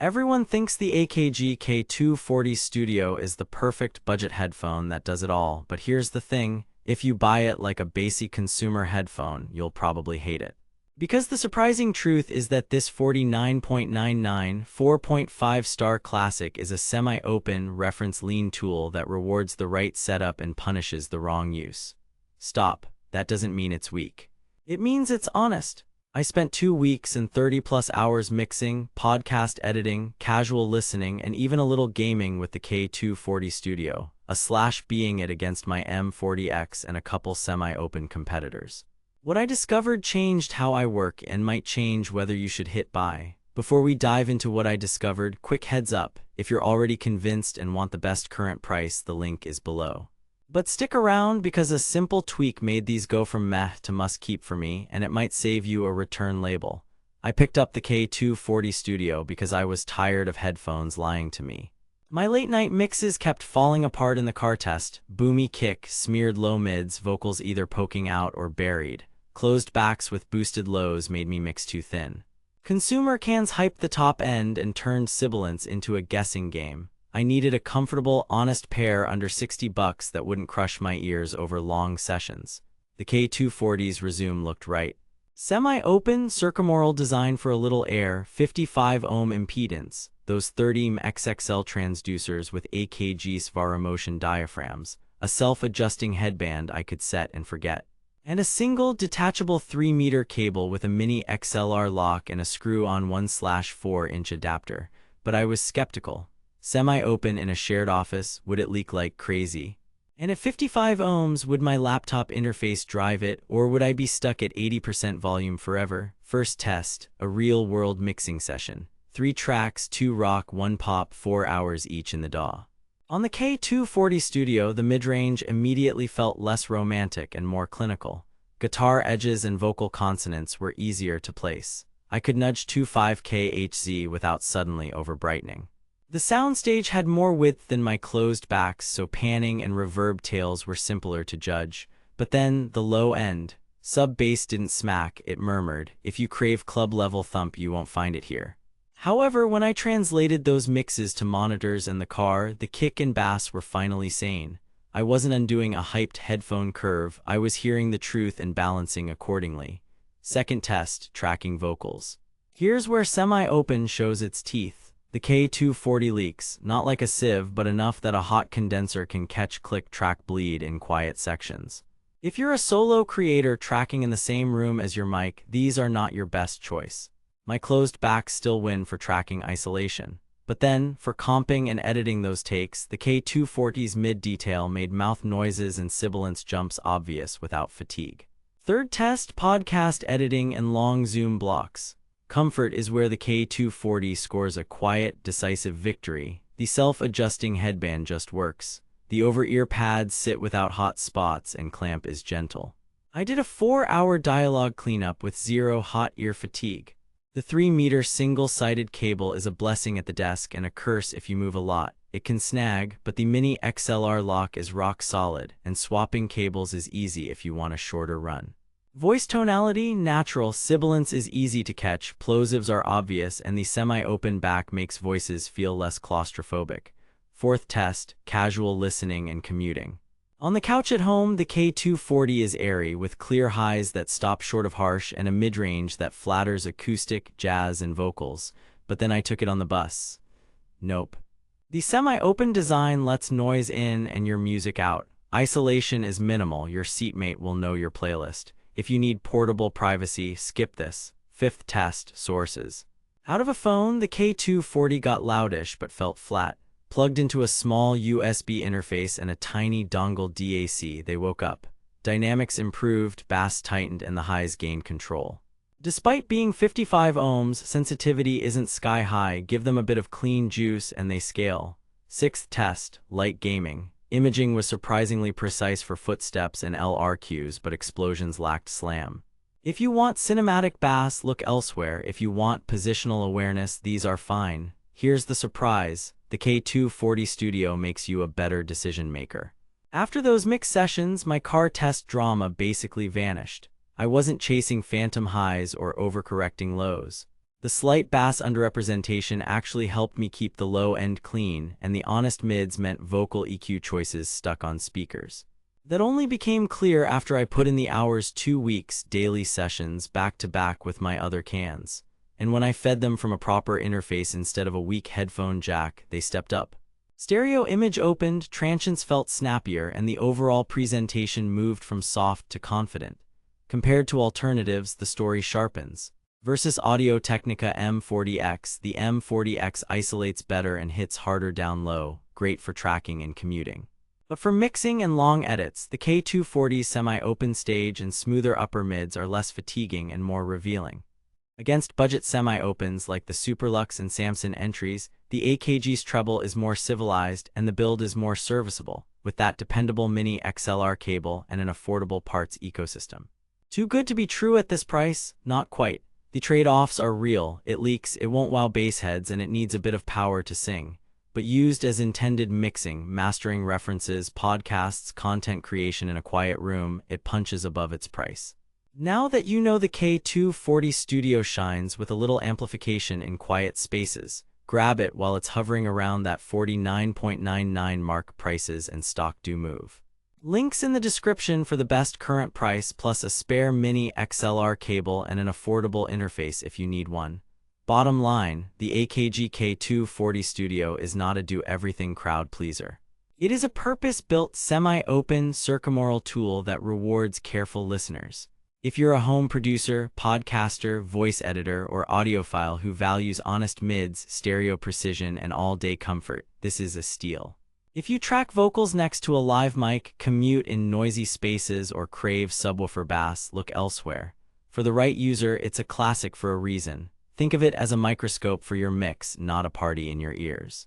Everyone thinks the AKG K240 Studio is the perfect budget headphone that does it all, but here's the thing, if you buy it like a basic consumer headphone, you'll probably hate it. Because the surprising truth is that this 49.99 4.5-star classic is a semi-open reference lean tool that rewards the right setup and punishes the wrong use. Stop, that doesn't mean it's weak. It means it's honest. I spent 2 weeks and 30+ hours mixing, podcast editing, casual listening, and even a little gaming with the K240 Studio, being it against my M40X and a couple semi-open competitors. What I discovered changed how I work and might change whether you should hit buy. Before we dive into what I discovered, quick heads up, if you're already convinced and want the best current price, the link is below. But stick around because a simple tweak made these go from meh to must keep for me, and it might save you a return label. I picked up the K240 Studio because I was tired of headphones lying to me. My late-night mixes kept falling apart in the car test. Boomy kick, smeared low mids, vocals either poking out or buried. Closed backs with boosted lows made me mix too thin. Consumer cans hyped the top end and turned sibilance into a guessing game. I needed a comfortable, honest pair under $60 that wouldn't crush my ears over long sessions. The K240's resume looked right. Semi-open, circumoral design for a little air, 55 ohm impedance, those 30 XXL transducers with AKG K240 diaphragms, a self-adjusting headband I could set and forget, and a single detachable 3-meter cable with a mini XLR lock and a screw-on 1/4-inch adapter. But I was skeptical. Semi-open in a shared office, would it leak like crazy? And at 55 ohms, would my laptop interface drive it, or would I be stuck at 80% volume forever? First test, a real-world mixing session. 3 tracks, 2 rock, 1 pop, 4 hours each in the DAW. On the K240 Studio, the mid-range immediately felt less romantic and more clinical. Guitar edges and vocal consonants were easier to place. I could nudge 2.5K Hz without suddenly over-brightening. The soundstage had more width than my closed backs, so panning and reverb tails were simpler to judge. But then, the low end. Sub-bass didn't smack, it murmured. If you crave club-level thump, you won't find it here. However, when I translated those mixes to monitors and the car, the kick and bass were finally sane. I wasn't undoing a hyped headphone curve, I was hearing the truth and balancing accordingly. Second test, tracking vocals. Here's where semi-open shows its teeth. The K240 leaks, not like a sieve, but enough that a hot condenser can catch click track bleed in quiet sections. If you're a solo creator tracking in the same room as your mic, these are not your best choice. My closed backs still win for tracking isolation. But then, for comping and editing those takes, the K240's mid-detail made mouth noises and sibilance jumps obvious without fatigue. Third test, podcast editing and long zoom blocks. Comfort is where the K240 scores a quiet, decisive victory. The self-adjusting headband just works. The over-ear pads sit without hot spots and clamp is gentle. I did a 4-hour dialogue cleanup with 0 hot ear fatigue. The 3-meter single-sided cable is a blessing at the desk and a curse if you move a lot. It can snag, but the mini XLR lock is rock solid, and swapping cables is easy if you want a shorter run. Voice tonality, natural, sibilance is easy to catch, plosives are obvious, and the semi-open back makes voices feel less claustrophobic. Fourth test, casual listening and commuting. On the couch at home, the K240 is airy, with clear highs that stop short of harsh and a mid-range that flatters acoustic, jazz, and vocals. But then I took it on the bus. Nope. The semi-open design lets noise in and your music out. Isolation is minimal, your seatmate will know your playlist. If you need portable privacy, skip this. Fifth test, sources. Out of a phone, the K240 got loudish but felt flat. Plugged into a small USB interface and a tiny dongle DAC, they woke up. Dynamics improved, bass tightened, and the highs gained control. Despite being 55 ohms, sensitivity isn't sky high. Give them a bit of clean juice and they scale. Sixth test, light gaming. Imaging was surprisingly precise for footsteps and LRQs, but explosions lacked slam. If you want cinematic bass, look elsewhere. If you want positional awareness, these are fine. Here's the surprise. The K240 Studio makes you a better decision maker. After those mix sessions, my car test drama basically vanished. I wasn't chasing phantom highs or overcorrecting lows. The slight bass underrepresentation actually helped me keep the low end clean, and the honest mids meant vocal EQ choices stuck on speakers. That only became clear after I put in the hours 2 weeks daily sessions back to back with my other cans. And when I fed them from a proper interface instead of a weak headphone jack, they stepped up. Stereo image opened, transients felt snappier, and the overall presentation moved from soft to confident. Compared to alternatives, the story sharpens. Versus Audio-Technica M40X, the M40X isolates better and hits harder down low, great for tracking and commuting. But for mixing and long edits, the K240's semi-open stage and smoother upper mids are less fatiguing and more revealing. Against budget semi-opens like the Superlux and Samson entries, the AKG's treble is more civilized and the build is more serviceable, with that dependable mini XLR cable and an affordable parts ecosystem. Too good to be true at this price? Not quite. The trade-offs are real. It leaks, it won't wow bass heads, and it needs a bit of power to sing. But used as intended mixing, mastering references, podcasts, content creation in a quiet room, it punches above its price. Now that you know the K240 Studio shines with a little amplification in quiet spaces, grab it while it's hovering around that $49.99 mark. Prices and stock do move. Links in the description for the best current price plus a spare mini XLR cable and an affordable interface if you need one. Bottom line, the AKG K240 Studio is not a do-everything crowd pleaser. It is a purpose-built semi-open circumoral tool that rewards careful listeners. If you're a home producer, podcaster, voice editor, or audiophile who values honest mids, stereo precision, and all-day comfort, this is a steal. If you track vocals next to a live mic, commute in noisy spaces, or crave subwoofer bass, look elsewhere. For the right user, it's a classic for a reason. Think of it as a microscope for your mix, not a party in your ears.